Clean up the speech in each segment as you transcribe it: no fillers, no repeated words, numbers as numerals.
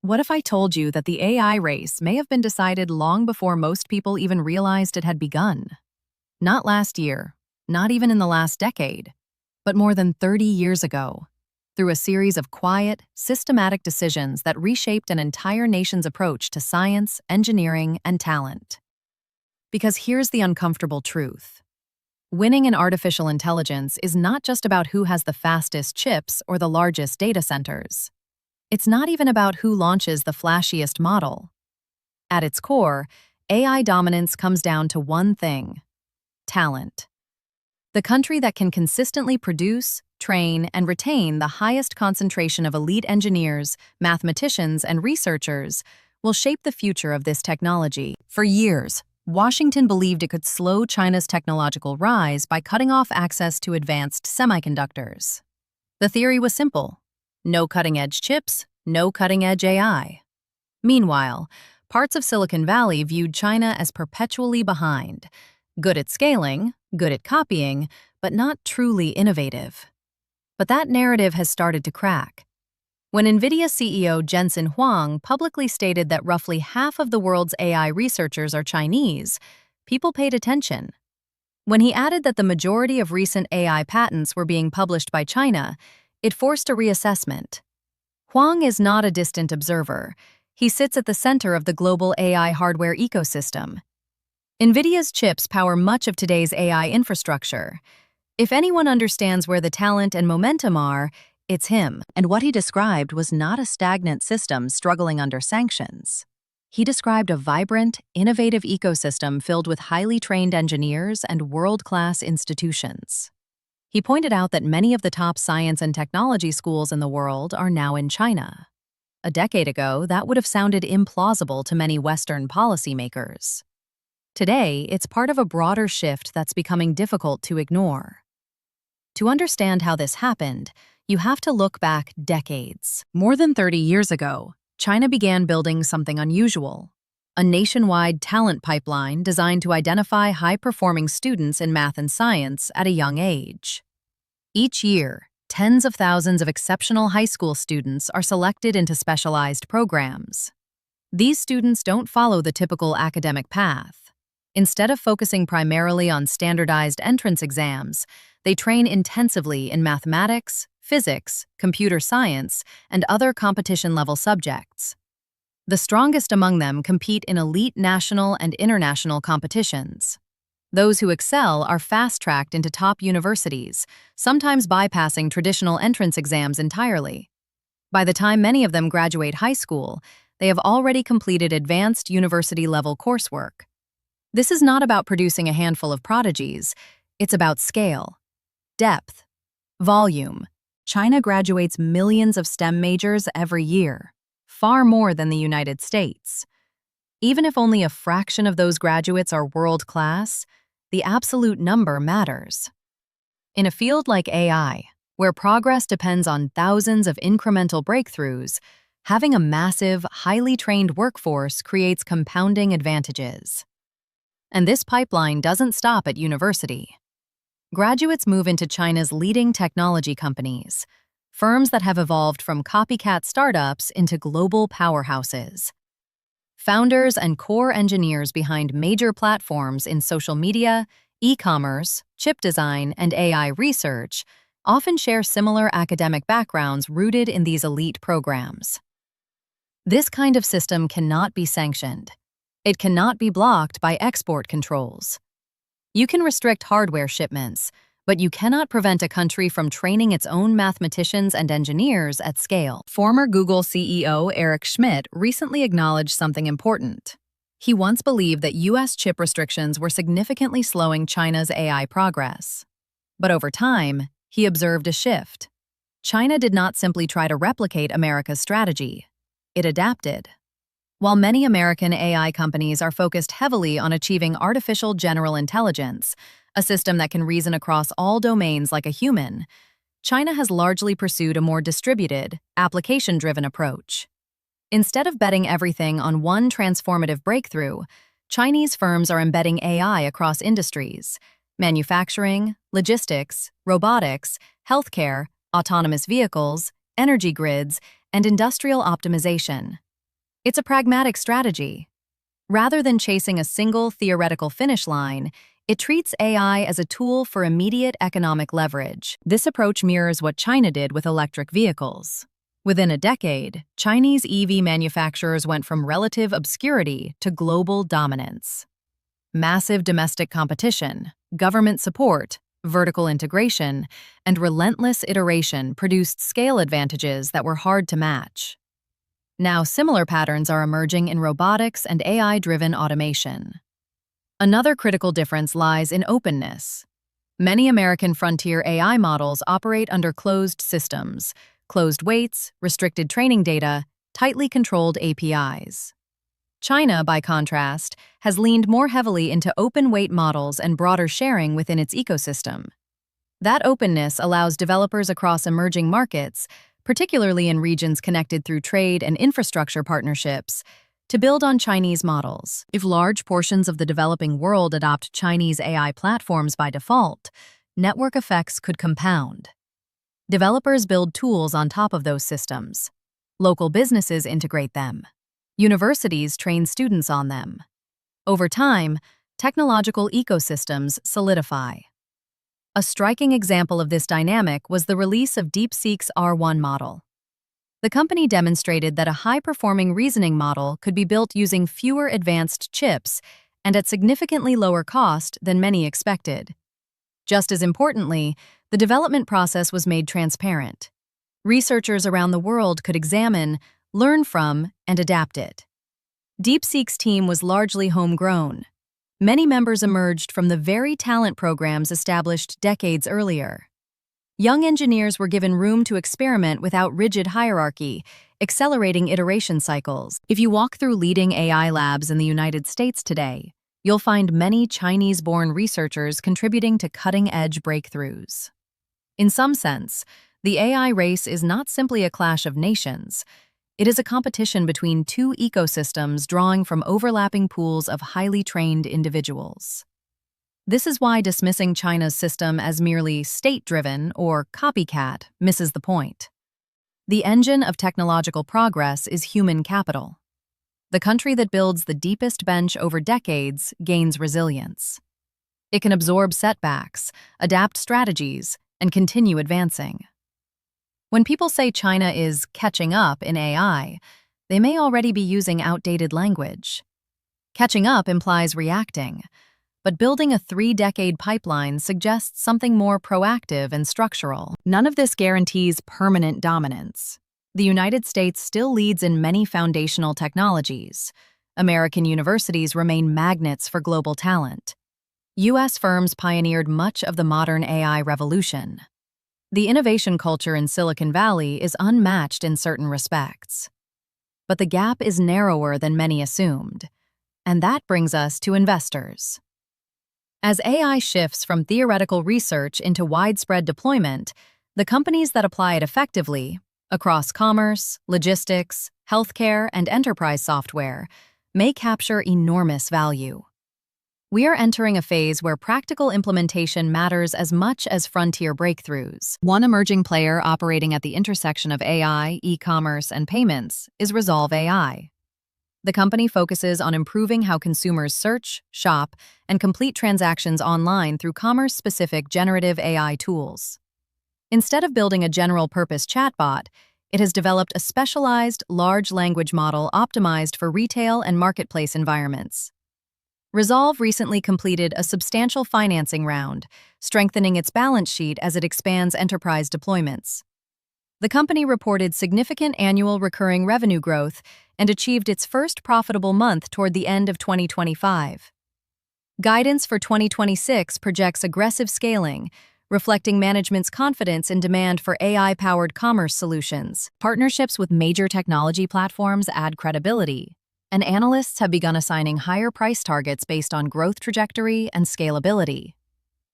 What if I told you that the AI race may have been decided long before most people even realized it had begun? Not last year, not even in the last decade, but more than 30 years ago, through a series of quiet, systematic decisions that reshaped an entire nation's approach to science, engineering, and talent. Because here's the uncomfortable truth. Winning in artificial intelligence is not just about who has the fastest chips or the largest data centers. It's not even about who launches the flashiest model. At its core, AI dominance comes down to one thing: talent. The country that can consistently produce, train, and retain the highest concentration of elite engineers, mathematicians, and researchers will shape the future of this technology. For years, Washington believed it could slow China's technological rise by cutting off access to advanced semiconductors. The theory was simple: no cutting-edge chips, no cutting-edge AI. Meanwhile, parts of Silicon Valley viewed China as perpetually behind, good at scaling, good at copying, but not truly innovative. But that narrative has started to crack. When Nvidia CEO Jensen Huang publicly stated that roughly half of the world's AI researchers are Chinese, people paid attention. When he added that the majority of recent AI patents were being published by China, it forced a reassessment. Huang is not a distant observer. He sits at the center of the global AI hardware ecosystem. Nvidia's chips power much of today's AI infrastructure. If anyone understands where the talent and momentum are, it's him. And what he described was not a stagnant system struggling under sanctions. He described a vibrant, innovative ecosystem filled with highly trained engineers and world-class institutions. He pointed out that many of the top science and technology schools in the world are now in China. A decade ago, that would have sounded implausible to many Western policymakers. Today, it's part of a broader shift that's becoming difficult to ignore. To understand how this happened, you have to look back decades. More than 30 years ago, China began building something unusual: a nationwide talent pipeline designed to identify high-performing students in math and science at a young age. Each year, tens of thousands of exceptional high school students are selected into specialized programs. These students don't follow the typical academic path. Instead of focusing primarily on standardized entrance exams, they train intensively in mathematics, physics, computer science, and other competition-level subjects. The strongest among them compete in elite national and international competitions. Those who excel are fast-tracked into top universities, sometimes bypassing traditional entrance exams entirely. By the time many of them graduate high school, they have already completed advanced university-level coursework. This is not about producing a handful of prodigies. It's about scale, depth, volume. China graduates millions of STEM majors every year, far more than the United States. Even if only a fraction of those graduates are world-class, the absolute number matters. In a field like AI, where progress depends on thousands of incremental breakthroughs, having a massive, highly trained workforce creates compounding advantages. And this pipeline doesn't stop at university. Graduates move into China's leading technology companies, firms that have evolved from copycat startups into global powerhouses. Founders and core engineers behind major platforms in social media, e-commerce, chip design, and AI research often share similar academic backgrounds rooted in these elite programs. This kind of system cannot be sanctioned. It cannot be blocked by export controls. You can restrict hardware shipments, but you cannot prevent a country from training its own mathematicians and engineers at scale. Former Google CEO Eric Schmidt recently acknowledged something important. He once believed that U.S. chip restrictions were significantly slowing China's AI progress. But over time, he observed a shift. China did not simply try to replicate America's strategy. It adapted. While many American AI companies are focused heavily on achieving artificial general intelligence, a system that can reason across all domains like a human, China has largely pursued a more distributed, application-driven approach. Instead of betting everything on one transformative breakthrough, Chinese firms are embedding AI across industries: manufacturing, logistics, robotics, healthcare, autonomous vehicles, energy grids, and industrial optimization. It's a pragmatic strategy. Rather than chasing a single theoretical finish line, it treats AI as a tool for immediate economic leverage. This approach mirrors what China did with electric vehicles. Within a decade, Chinese EV manufacturers went from relative obscurity to global dominance. Massive domestic competition, government support, vertical integration, and relentless iteration produced scale advantages that were hard to match. Now, similar patterns are emerging in robotics and AI-driven automation. Another critical difference lies in openness. Many American frontier AI models operate under closed systems, closed weights, restricted training data, tightly controlled APIs. China, by contrast, has leaned more heavily into open-weight models and broader sharing within its ecosystem. That openness allows developers across emerging markets, particularly in regions connected through trade and infrastructure partnerships, to build on Chinese models. If large portions of the developing world adopt Chinese AI platforms by default, network effects could compound. Developers build tools on top of those systems. Local businesses integrate them. Universities train students on them. Over time, technological ecosystems solidify. A striking example of this dynamic was the release of DeepSeek's R1 model. The company demonstrated that a high-performing reasoning model could be built using fewer advanced chips and at significantly lower cost than many expected. Just as importantly, the development process was made transparent. Researchers around the world could examine, learn from, and adapt it. DeepSeek's team was largely homegrown. Many members emerged from the very talent programs established decades earlier. Young engineers were given room to experiment without rigid hierarchy, accelerating iteration cycles. If you walk through leading AI labs in the United States today, you'll find many Chinese-born researchers contributing to cutting-edge breakthroughs. In some sense, the AI race is not simply a clash of nations. It is a competition between two ecosystems drawing from overlapping pools of highly trained individuals. This is why dismissing China's system as merely state-driven or copycat misses the point. The engine of technological progress is human capital. The country that builds the deepest bench over decades gains resilience. It can absorb setbacks, adapt strategies, and continue advancing. When people say China is catching up in AI, they may already be using outdated language. Catching up implies reacting, but building a 3-decade pipeline suggests something more proactive and structural. None of this guarantees permanent dominance. The United States still leads in many foundational technologies. American universities remain magnets for global talent. U.S. firms pioneered much of the modern AI revolution. The innovation culture in Silicon Valley is unmatched in certain respects. But the gap is narrower than many assumed. And that brings us to investors. As AI shifts from theoretical research into widespread deployment, the companies that apply it effectively, across commerce, logistics, healthcare, and enterprise software, may capture enormous value. We are entering a phase where practical implementation matters as much as frontier breakthroughs. One emerging player operating at the intersection of AI, e-commerce, and payments is Resolve AI. The company focuses on improving how consumers search, shop, and complete transactions online through commerce-specific generative AI tools. Instead of building a general-purpose chatbot, it has developed a specialized, large language model optimized for retail and marketplace environments. Resolve recently completed a substantial financing round, strengthening its balance sheet as it expands enterprise deployments. The company reported significant annual recurring revenue growth and achieved its first profitable month toward the end of 2025. Guidance for 2026 projects aggressive scaling, reflecting management's confidence in demand for AI-powered commerce solutions. Partnerships with major technology platforms add credibility, and analysts have begun assigning higher price targets based on growth trajectory and scalability.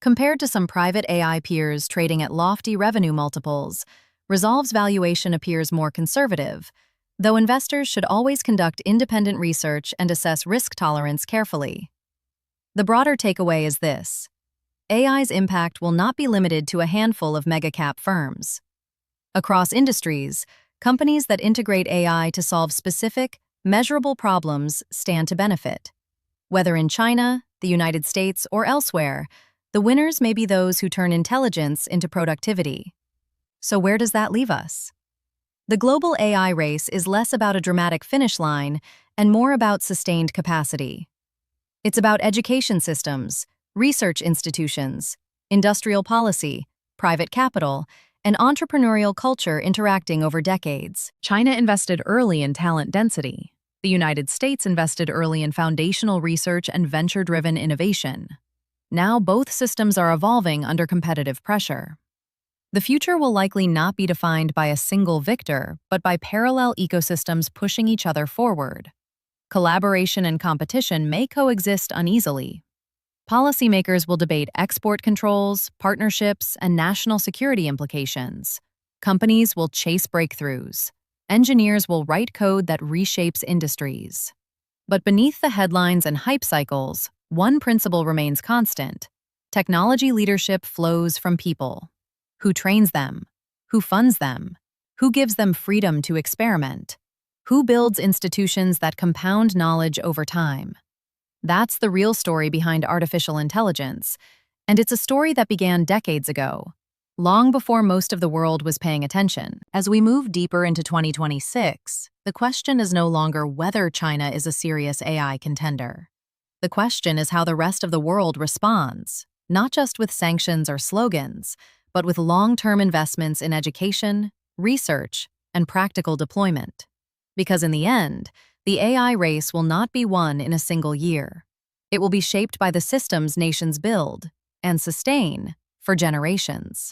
Compared to some private AI peers trading at lofty revenue multiples, Resolve's valuation appears more conservative, though investors should always conduct independent research and assess risk tolerance carefully. The broader takeaway is this: AI's impact will not be limited to a handful of mega-cap firms. Across industries, companies that integrate AI to solve specific, measurable problems stand to benefit. Whether in China, the United States, or elsewhere, the winners may be those who turn intelligence into productivity. So where does that leave us? The global AI race is less about a dramatic finish line and more about sustained capacity. It's about education systems, research institutions, industrial policy, private capital, and entrepreneurial culture interacting over decades. China invested early in talent density. The United States invested early in foundational research and venture-driven innovation. Now both systems are evolving under competitive pressure. The future will likely not be defined by a single victor, but by parallel ecosystems pushing each other forward. Collaboration and competition may coexist uneasily. Policymakers will debate export controls, partnerships, and national security implications. Companies will chase breakthroughs. Engineers will write code that reshapes industries. But beneath the headlines and hype cycles, one principle remains constant. Technology leadership flows from people. Who trains them? Who funds them? Who gives them freedom to experiment? Who builds institutions that compound knowledge over time? That's the real story behind artificial intelligence, and it's a story that began decades ago, long before most of the world was paying attention. As we move deeper into 2026, the question is no longer whether China is a serious AI contender. The question is how the rest of the world responds, not just with sanctions or slogans, but with long-term investments in education, research, and practical deployment. Because in the end, the AI race will not be won in a single year. It will be shaped by the systems nations build and sustain for generations.